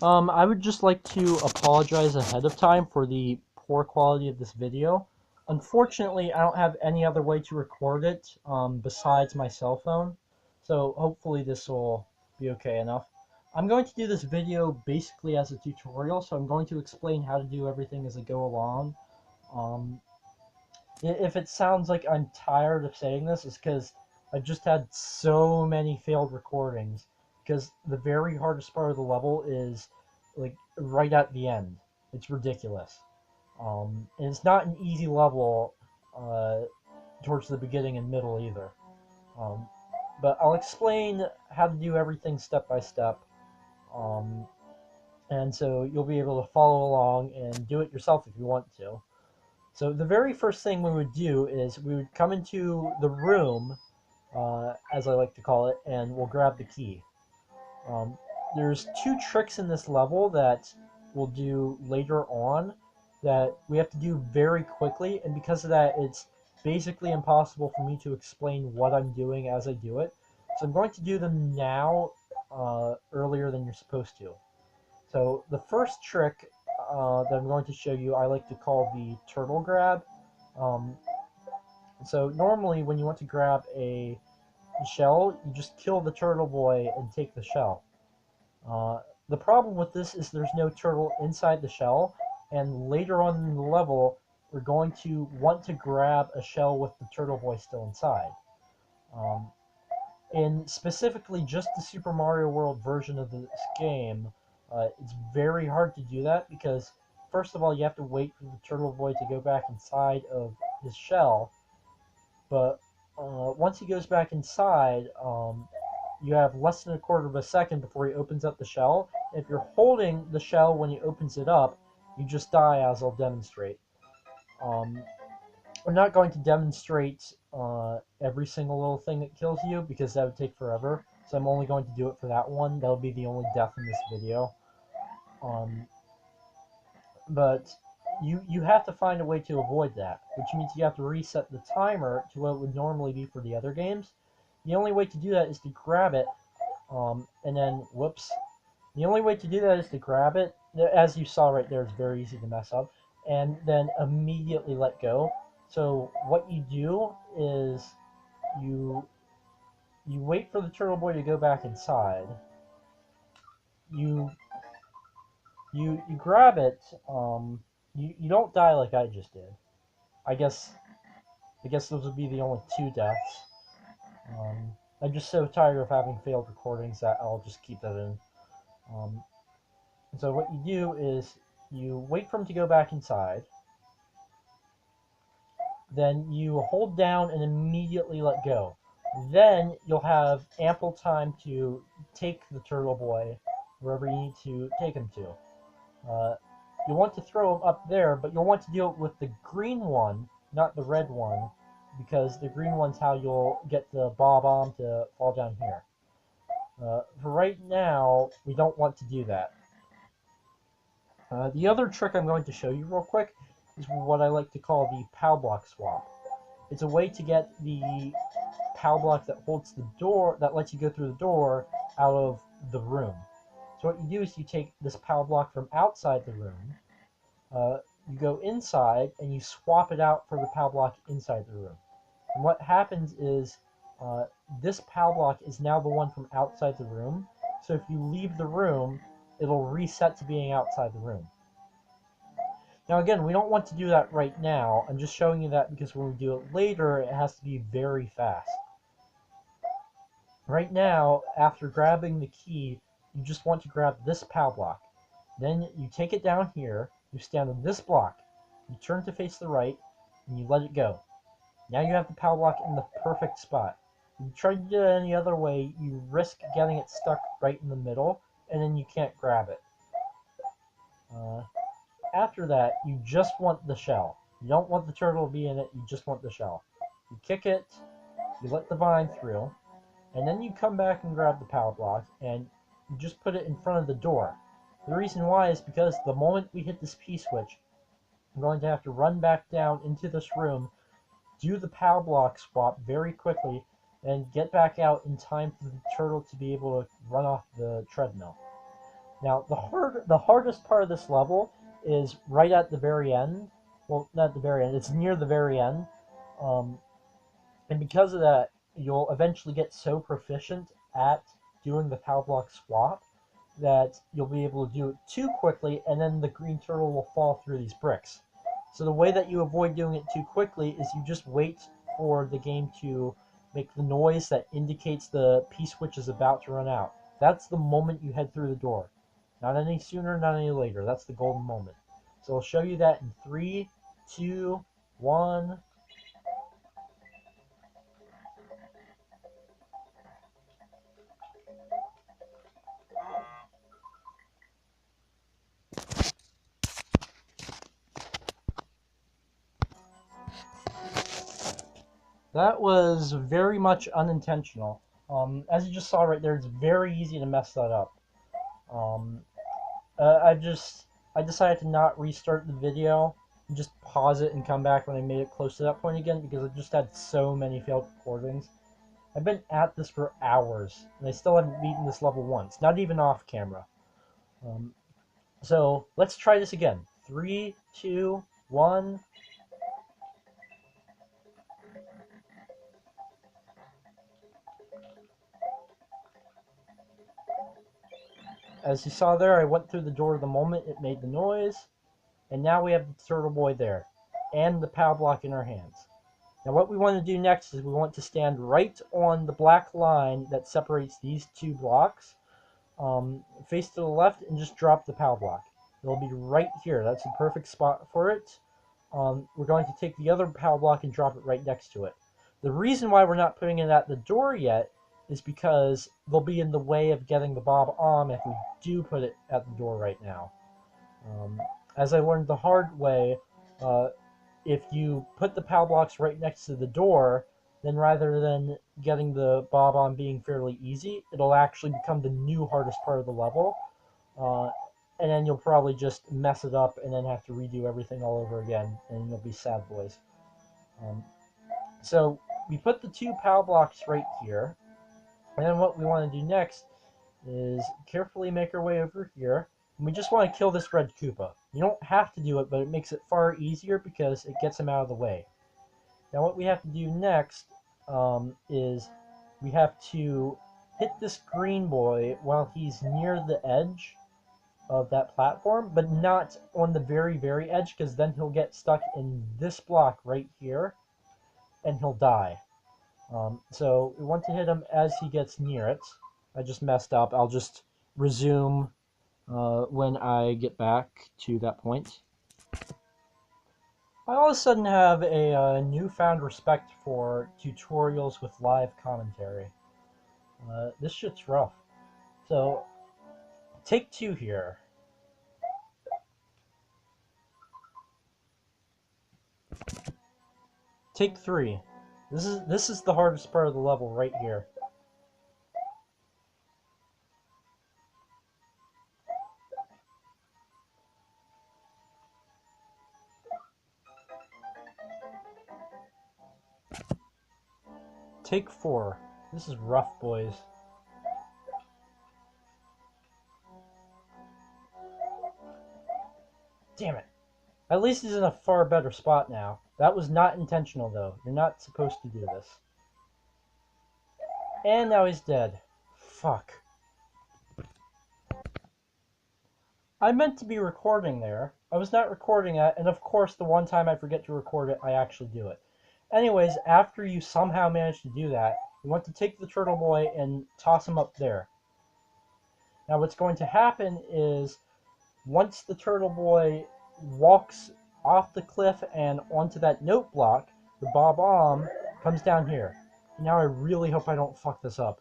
I would just like to apologize ahead of time for the poor quality of this video. Unfortunately, I don't have any other way to record it besides my cell phone, so hopefully this will be okay enough. I'm going to do this video basically as a tutorial, so I'm going to explain how to do everything as I go along. Um, if it sounds like I'm tired of saying this, it's because I've just had so many failed recordings. Because the very hardest part of the level is like right at the end. It's ridiculous. And it's not an easy level towards the beginning and middle either. Um, but I'll explain how to do everything step by step. Um, and so you'll be able to follow along and do it yourself if you want to. So the very first thing we would do is we would come into the room, as I like to call it, and we'll grab the key. Um, there's two tricks in this level that we'll do later on that we have to do very quickly, and because of that, it's basically impossible for me to explain what I'm doing as I do it. So I'm going to do them now, earlier than you're supposed to. So the first trick that I'm going to show you, I like to call the turtle grab. Um, so normally when you want to grab a shell, you just kill the turtle boy and take the shell. Uh, the problem with this is there's no turtle inside the shell, and later on in the level, we're going to want to grab a shell with the turtle boy still inside. Um, in specifically just the Super Mario World version of this game, it's very hard to do that because, first of all, you have to wait for the turtle boy to go back inside of his shell, but once he goes back inside, you have less than a quarter of a second before he opens up the shell. If you're holding the shell when he opens it up, you just die, as I'll demonstrate. Um, I'm not going to demonstrate every single little thing that kills you because that would take forever. So I'm only going to do it for that one. That'll be the only death in this video. Um, but you have to find a way to avoid that, which means you have to reset the timer to what it would normally be for the other games. The only way to do that is to grab it, and then, whoops. The only way to do that is to grab it. As you saw right there, it's very easy to mess up. And then immediately let go. So what you do is you you wait for the turtle boy to go back inside. You you grab it. You don't die like I just did. I guess I guess those would be the only two deaths. I'm just so tired of having failed recordings that I'll just keep that in. Um, so what you do is you wait for him to go back inside. Then you hold down and immediately let go. Then you'll have ample time to take the turtle boy wherever you need to take him to. You want to throw him up there, but you'll want to do it with the green one, not the red one, because the green one's how you'll get the bomb to fall down here. For right now, we don't want to do that. The other trick I'm going to show you real quick is what I like to call the POW block swap. It's a way to get the POW block that holds the door, that lets you go through the door, out of the room. So what you do is you take this POW block from outside the room, you go inside, and you swap it out for the POW block inside the room. And what happens is this POW block is now the one from outside the room, so if you leave the room, it'll reset to being outside the room. Now again, we don't want to do that right now. I'm just showing you that because when we do it later, it has to be very fast. Right now, after grabbing the key, you just want to grab this POW block. Then you take it down here, you stand on this block, you turn to face the right, and you let it go. Now you have the POW block in the perfect spot. If you try to do it any other way, you risk getting it stuck right in the middle, and then you can't grab it. After that, you just want the shell. You don't want the turtle to be in it, you just want the shell. You kick it, you let the vine through, and then you come back and grab the POW block, and you just put it in front of the door. The reason why is because the moment we hit this P-switch, I'm going to have to run back down into this room, do the POW block swap very quickly, and get back out in time for the turtle to be able to run off the treadmill. Now, the hardest part of this level is right at the very end. Well, not at the very end. It's near the very end, um, and because of that, you'll eventually get so proficient at doing the power block swap that you'll be able to do it too quickly, and then the green turtle will fall through these bricks. So the way that you avoid doing it too quickly is you just wait for the game to make the noise that indicates the P-switch is about to run out. That's the moment you head through the door. Not any sooner, not any later. That's the golden moment. So I'll show you that in 3, 2, 1. That was very much unintentional. As you just saw right there, it's very easy to mess that up. Um, I decided to not restart the video and just pause it and come back when I made it close to that point again because I just had so many failed recordings. I've been at this for hours and I still haven't beaten this level once, not even off camera. So let's try this again. 3, 2, 1. As you saw there, I went through the door the moment it made the noise. And now we have the Turtle Boy there, and the power block in our hands. Now what we want to do next is we want to stand right on the black line that separates these two blocks, face to the left, and just drop the power block. It'll be right here. That's a perfect spot for it. We're going to take the other power block and drop it right next to it. The reason why we're not putting it at the door yet is because they'll be in the way of getting the Bob-omb if we do put it at the door right now. As I learned the hard way, if you put the power blocks right next to the door, then rather than getting the Bob-omb being fairly easy, it'll actually become the new hardest part of the level. And then you'll probably just mess it up and then have to redo everything all over again, and you'll be sad boys. So we put the two power blocks right here, and then what we want to do next is carefully make our way over here. And we just want to kill this red Koopa. You don't have to do it, but it makes it far easier because it gets him out of the way. Now what we have to do next is we have to hit this green boy while he's near the edge of that platform, but not on the very, very edge, because then he'll get stuck in this block right here, and he'll die. So we want to hit him as he gets near it. I just messed up. I'll just resume when I get back to that point. I all of a sudden have a newfound respect for tutorials with live commentary. This shit's rough. So, take 2 here. Take 3. This is the hardest part of the level right here. Take 4. This is rough, boys. Damn it. At least he's in a far better spot now. That was not intentional, though. You're not supposed to do this. And now he's dead. Fuck. I meant to be recording there. I was not recording it, and of course the one time I forget to record it, I actually do it. Anyways, after you somehow manage to do that, you want to take the Turtle Boy and toss him up there. Now what's going to happen is, once the Turtle Boy walks off the cliff and onto that note block, the Bob-omb comes down here. Now I really hope I don't fuck this up.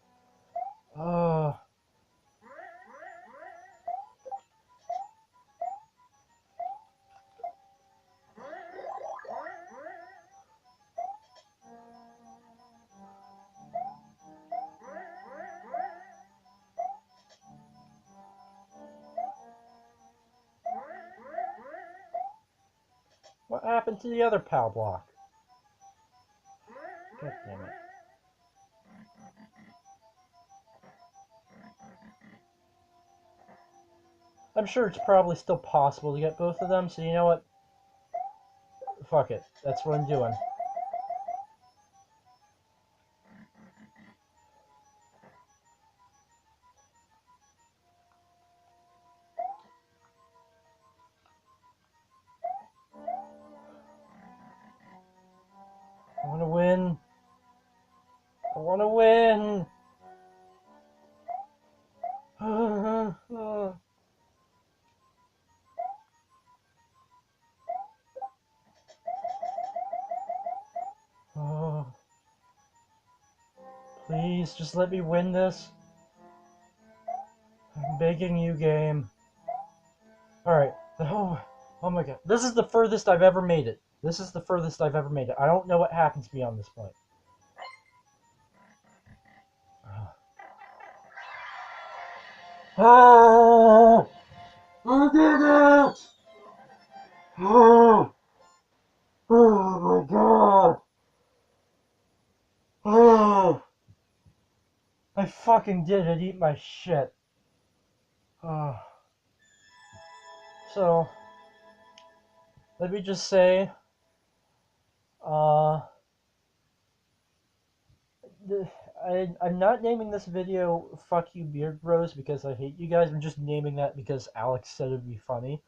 What happened to the other POW block? God damn it. I'm sure it's probably still possible to get both of them, so you know what? Fuck it. That's what I'm doing. I want to win. I want to win. Oh, please, just let me win this. I'm begging you, game. Alright. Oh my god. This is the furthest I've ever made it. This is the furthest I've ever made it. I don't know what happens beyond this point. Ah! I did it! Oh, oh my god! Oh, I fucking did it! Eat my shit. Oh. So, let me just say, uh, I'm not naming this video "Fuck You Beard Bros" because I hate you guys. I'm just naming that because Alex said it'd be funny.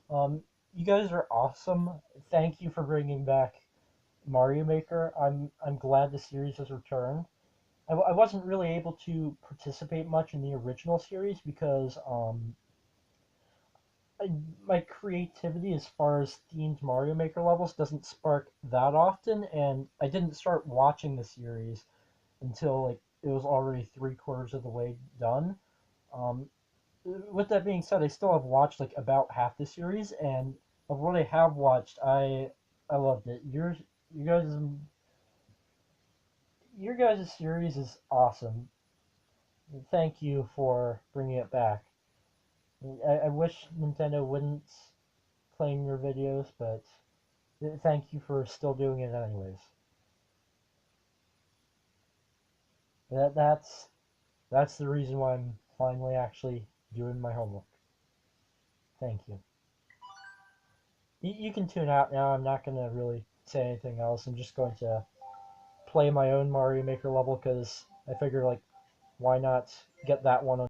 Um, you guys are awesome. Thank you for bringing back Mario Maker. I'm glad the series has returned. I wasn't really able to participate much in the original series because my creativity as far as themed Mario Maker levels doesn't spark that often, and I didn't start watching the series until like it was already 3/4 of the way done. Um, with that being said, I still have watched like about half the series, and of what I have watched, I loved it. You guys your guys' series is awesome. Thank you for bringing it back. I wish Nintendo wouldn't claim your videos, but thank you for still doing it anyways. That's the reason why I'm finally actually doing my homework. Thank you. You can tune out now. I'm not gonna really say anything else. I'm just going to play my own Mario Maker level because I figured like why not get that one on